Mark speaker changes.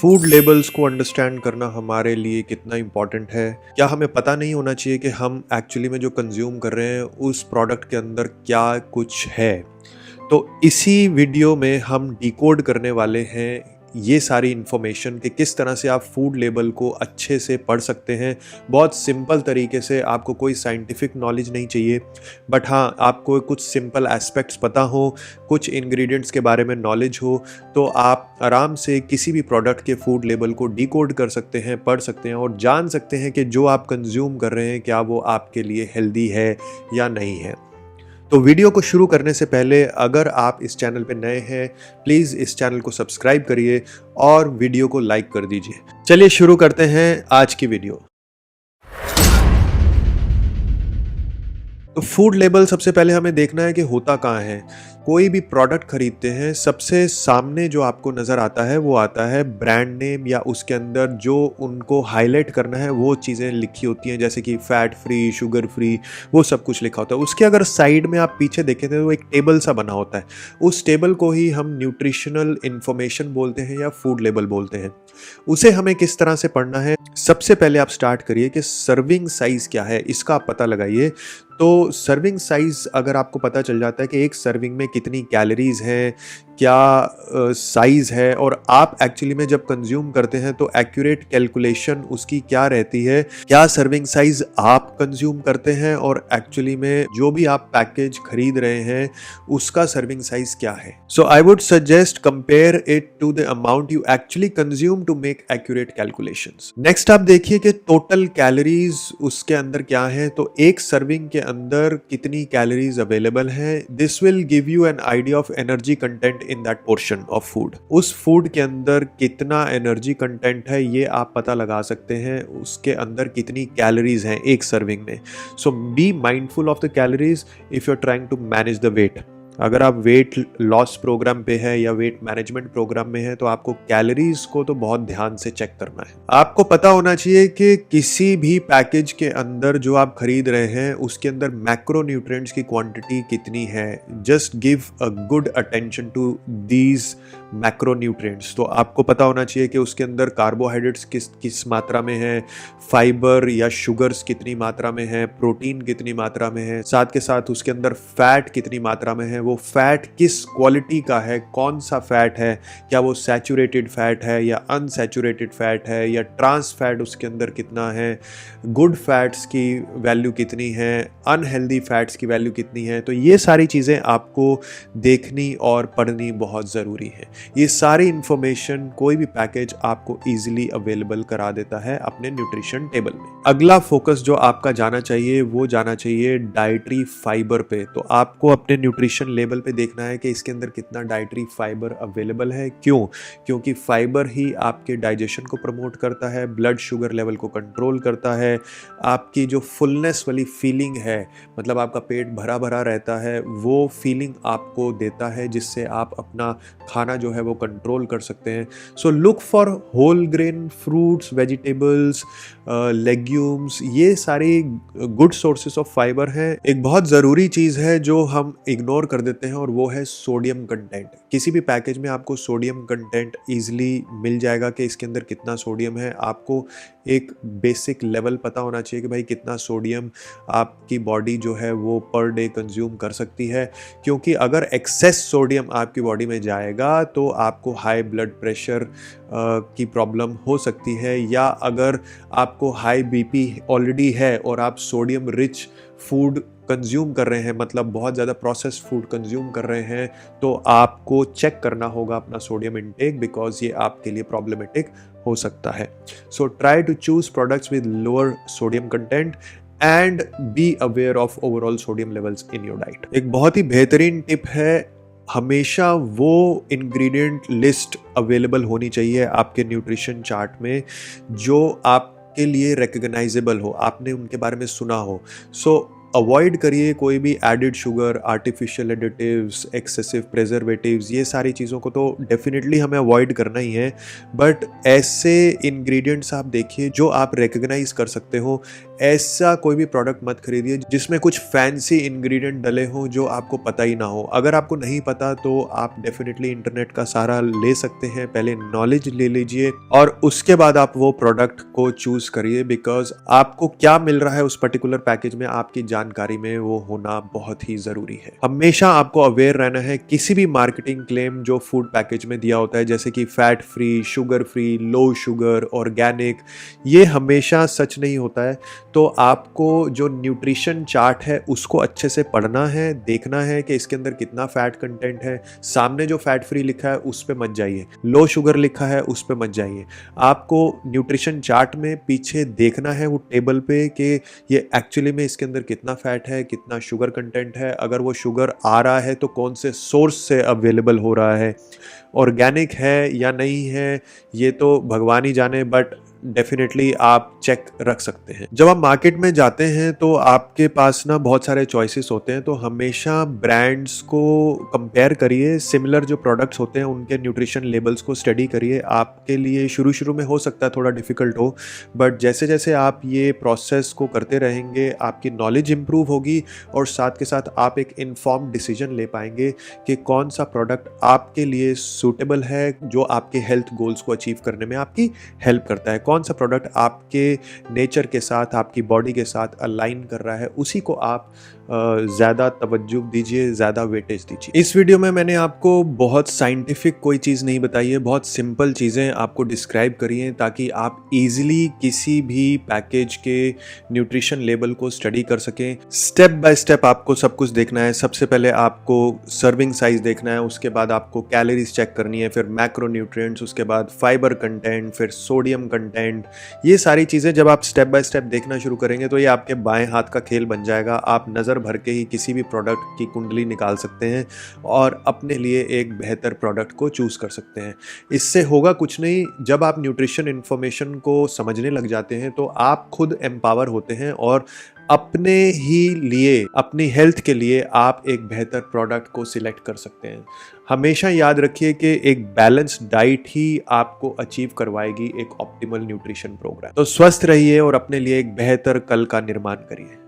Speaker 1: Food labels को understand करना हमारे लिए कितना इम्पॉर्टेंट है? क्या हमें पता नहीं होना चाहिए कि हम एक्चुअली में जो कंज्यूम कर रहे हैं उस प्रोडक्ट के अंदर क्या कुछ है? तो इसी वीडियो में हम डिकोड करने वाले हैं ये सारी इन्फॉर्मेशन कि किस तरह से आप फूड लेबल को अच्छे से पढ़ सकते हैं। बहुत सिंपल तरीके से, आपको कोई साइंटिफिक नॉलेज नहीं चाहिए, बट हाँ, आपको कुछ सिंपल एस्पेक्ट्स पता हो, कुछ इंग्रेडिएंट्स के बारे में नॉलेज हो, तो आप आराम से किसी भी प्रोडक्ट के फूड लेबल को डिकोड कर सकते हैं, पढ़ सकते हैं और जान सकते हैं कि जो आप कंज्यूम कर रहे हैं क्या वो आपके लिए हेल्दी है या नहीं है। तो वीडियो को शुरू करने से पहले अगर आप इस चैनल पे नए हैं, प्लीज़ इस चैनल को सब्सक्राइब करिए और वीडियो को लाइक कर दीजिए। चलिए शुरू करते हैं आज की वीडियो। तो फूड लेबल सबसे पहले हमें देखना है कि होता कहाँ है। कोई भी प्रोडक्ट खरीदते हैं, सबसे सामने जो आपको नज़र आता है वो आता है ब्रांड नेम, या उसके अंदर जो उनको हाईलाइट करना है वो चीज़ें लिखी होती हैं, जैसे कि फैट फ्री, शुगर फ्री, वो सब कुछ लिखा होता है। उसके अगर साइड में आप पीछे देखें तो एक टेबल सा बना होता है। उस टेबल को ही हम न्यूट्रिशनल इंफॉर्मेशन बोलते हैं या फूड लेबल बोलते हैं। उसे हमें किस तरह से पढ़ना है? सबसे पहले आप स्टार्ट करिए कि सर्विंग साइज़ क्या है, इसका आप पता लगाइए। तो सर्विंग साइज़ अगर आपको पता चल जाता है कि एक सर्विंग में कितनी कैलोरीज़ हैं, क्या साइज़ है, और आप एक्चुअली में जब कंज्यूम करते हैं तो एक्यूरेट कैलकुलेशन उसकी क्या रहती है, क्या सर्विंग साइज़ आप कंज्यूम करते हैं और एक्चुअली में जो भी आप पैकेज खरीद रहे हैं उसका सर्विंग साइज़ क्या है। So I would suggest compare it to the amount you actually consume to make accurate calculations. Next आप देखिए कि टोटल कैलोरीज उसके अंदर क्या है। तो एक सर्विंग के अंदर कितनी कैलोरीज अवेलेबल है, this will give you an idea of energy content in that portion of food. उस फूड के अंदर कितना एनर्जी कंटेंट है ये आप पता लगा सकते हैं, उसके अंदर कितनी कैलोरीज हैं एक सर्विंग में। So be mindful of the calories if you are trying to manage the weight. अगर आप वेट लॉस प्रोग्राम पे है या वेट मैनेजमेंट प्रोग्राम में है तो आपको कैलोरीज को तो बहुत ध्यान से चेक करना है। आपको पता होना चाहिए कि किसी भी पैकेज के अंदर जो आप खरीद रहे हैं उसके अंदर मैक्रो न्यूट्रिएंट्स की क्वांटिटी कितनी है। Just give a good attention to these macronutrients. तो आपको पता होना चाहिए कि उसके अंदर कार्बोहाइड्रेट्स किस मात्रा में है, फाइबर या शुगर्स कितनी मात्रा में है, प्रोटीन कितनी मात्रा में है, साथ के साथ उसके अंदर फैट कितनी मात्रा में है, वो फैट किस क्वालिटी का है, कौन सा फैट है, क्या वो सैचुरेटेड फैट है या अनसैचुरेटेड फैट है, या ट्रांस फैट उसके अंदर कितना है, गुड फैट्स की वैल्यू कितनी है, अनहेल्दी फैट्स की वैल्यू कितनी है। तो ये सारी चीज़ें आपको देखनी और पढ़नी बहुत ज़रूरी है। ये सारी इंफॉर्मेशन कोई भी पैकेज आपको इजीली अवेलेबल करा देता है अपने न्यूट्रिशन टेबल में। अगला फोकस जो आपका जाना चाहिए वो जाना चाहिए डाइटरी फाइबर पे। तो आपको अपने न्यूट्रिशन लेबल पे देखना है कि इसके अंदर कितना डाइटरी फाइबर अवेलेबल है। क्यों? क्योंकि फाइबर ही आपके डाइजेशन को प्रमोट करता है, ब्लड शुगर लेवल को कंट्रोल करता है, आपकी जो फुलनेस वाली फीलिंग है, मतलब आपका पेट भरा भरा रहता है, वो फीलिंग आपको देता है, जिससे आप अपना खाना जो है वो कंट्रोल कर सकते हैं। So look for whole grain fruits, vegetables, legumes, ये सारी गुड सोर्सेस ऑफ फाइबर हैं। एक बहुत ज़रूरी चीज़ है जो हम इग्नोर कर देते हैं और वो है सोडियम कंटेंट। किसी भी पैकेज में आपको सोडियम कंटेंट ईजिली मिल जाएगा कि इसके अंदर कितना सोडियम है। आपको एक बेसिक लेवल पता होना चाहिए कि भाई कितना सोडियम आपकी बॉडी जो है वो पर डे कंज्यूम कर सकती है, क्योंकि अगर एक्सेस सोडियम आपकी बॉडी में जाएगा तो आपको हाई ब्लड प्रेशर की प्रॉब्लम हो सकती है, या अगर आपको हाई बीपी ऑलरेडी है और आप सोडियम रिच फूड कंज्यूम कर रहे हैं, मतलब बहुत ज़्यादा प्रोसेस्ड फूड कंज्यूम कर रहे हैं, तो आपको चेक करना होगा अपना सोडियम इंटेक, बिकॉज ये आपके लिए प्रॉब्लमेटिक हो सकता है। So try to choose products with lower sodium content and be aware of overall sodium levels in your diet. एक बहुत ही बेहतरीन टिप है, हमेशा वो इंग्रेडिएंट लिस्ट अवेलेबल होनी चाहिए आपके न्यूट्रिशन चार्ट में जो आपके लिए रिकग्नाइजेबल हो, आपने उनके बारे में सुना हो। सो अवॉइड करिए कोई भी added sugar, artificial additives, excessive preservatives, ये सारी चीज़ों को तो डेफिनेटली हमें अवॉइड करना ही है। बट ऐसे इंग्रेडिएंट्स आप देखिए जो आप रिकग्नाइज कर सकते हो। ऐसा कोई भी प्रोडक्ट मत खरीदिए जिसमें कुछ फैंसी इंग्रेडिएंट डले हों जो आपको पता ही ना हो। अगर आपको नहीं पता तो आप डेफिनेटली इंटरनेट का सहारा ले सकते हैं, पहले नॉलेज ले लीजिए और उसके बाद आप वो प्रोडक्ट को चूज करिए, बिकॉज आपको क्या मिल रहा है उस पर्टिकुलर पैकेज में आपकी जानकारी में वो होना बहुत ही जरूरी है। हमेशा आपको अवेयर रहना है किसी भी मार्केटिंग क्लेम जो फूड पैकेज में दिया होता है, जैसे कि fat free, sugar free, low sugar, organic, ये हमेशा सच नहीं होता है। तो आपको जो न्यूट्रिशन चार्ट है उसको अच्छे से पढ़ना है, देखना है कि इसके अंदर कितना फैट कंटेंट है। सामने जो फैट फ्री लिखा है उस पे मत जाइए, लो शुगर लिखा है उस पे मत जाइए। आपको न्यूट्रिशन चार्ट में पीछे देखना है वो टेबल पे कि ये एक्चुअली में इसके अंदर कितना फैट है, कितना शुगर कंटेंट है, अगर वो शुगर आ रहा है तो कौन से सोर्स से अवेलेबल हो रहा है, ऑर्गेनिक है या नहीं है ये तो भगवान ही जाने, बट डेफिनेटली आप चेक रख सकते हैं। जब आप मार्केट में जाते हैं तो आपके पास ना बहुत सारे चॉइसेस होते हैं, तो हमेशा ब्रांड्स को कंपेयर करिए, सिमिलर जो प्रोडक्ट्स होते हैं उनके न्यूट्रिशन लेबल्स को स्टडी करिए। आपके लिए शुरू शुरू में हो सकता है थोड़ा डिफिकल्ट हो, बट जैसे जैसे आप ये प्रोसेस को करते रहेंगे आपकी नॉलेज इंप्रूव होगी और साथ के साथ आप एक इन्फॉर्म्ड डिसीजन ले पाएंगे कि कौन सा प्रोडक्ट आपके लिए सूटेबल है, जो आपके हेल्थ गोल्स को अचीव करने में आपकी हेल्प करता है, कौन सा प्रोडक्ट आपके नेचर के साथ, आपकी बॉडी के साथ अलाइन कर रहा है, उसी को आप ज़्यादा तवज्जो दीजिए, ज़्यादा वेटेज दीजिए। इस वीडियो में मैंने आपको बहुत साइंटिफिक कोई चीज़ नहीं बताई है, बहुत सिंपल चीज़ें आपको डिस्क्राइब करी हैं ताकि आप इजीली किसी भी पैकेज के न्यूट्रिशन लेबल को स्टडी कर सकें। स्टेप बाय स्टेप आपको सब कुछ देखना है। सबसे पहले आपको सर्विंग साइज देखना है, उसके बाद आपको कैलोरीज चेक करनी है, फिर मैक्रो न्यूट्रिएंट्स, उसके बाद फाइबर कंटेंट, फिर सोडियम कंटेंट। ये सारी चीज़ें जब आप स्टेप बाय स्टेप देखना शुरू करेंगे तो ये आपके बाएं हाथ का खेल बन जाएगा। आप नज़र भर के ही किसी भी प्रोडक्ट की कुंडली निकाल सकते हैं और अपने लिए एक बेहतर प्रोडक्ट को चूज़ कर सकते हैं। इससे होगा कुछ नहीं, जब आप न्यूट्रिशन इन्फॉर्मेशन को समझने लग जाते हैं तो आप खुद एम्पावर होते हैं और अपने ही लिए, अपनी हेल्थ के लिए आप एक बेहतर प्रोडक्ट को सिलेक्ट कर सकते हैं। हमेशा याद रखिए कि एक बैलेंस्ड डाइट ही आपको अचीव करवाएगी एक ऑप्टिमल न्यूट्रिशन प्रोग्राम। तो स्वस्थ रहिए और अपने लिए एक बेहतर कल का निर्माण करिए।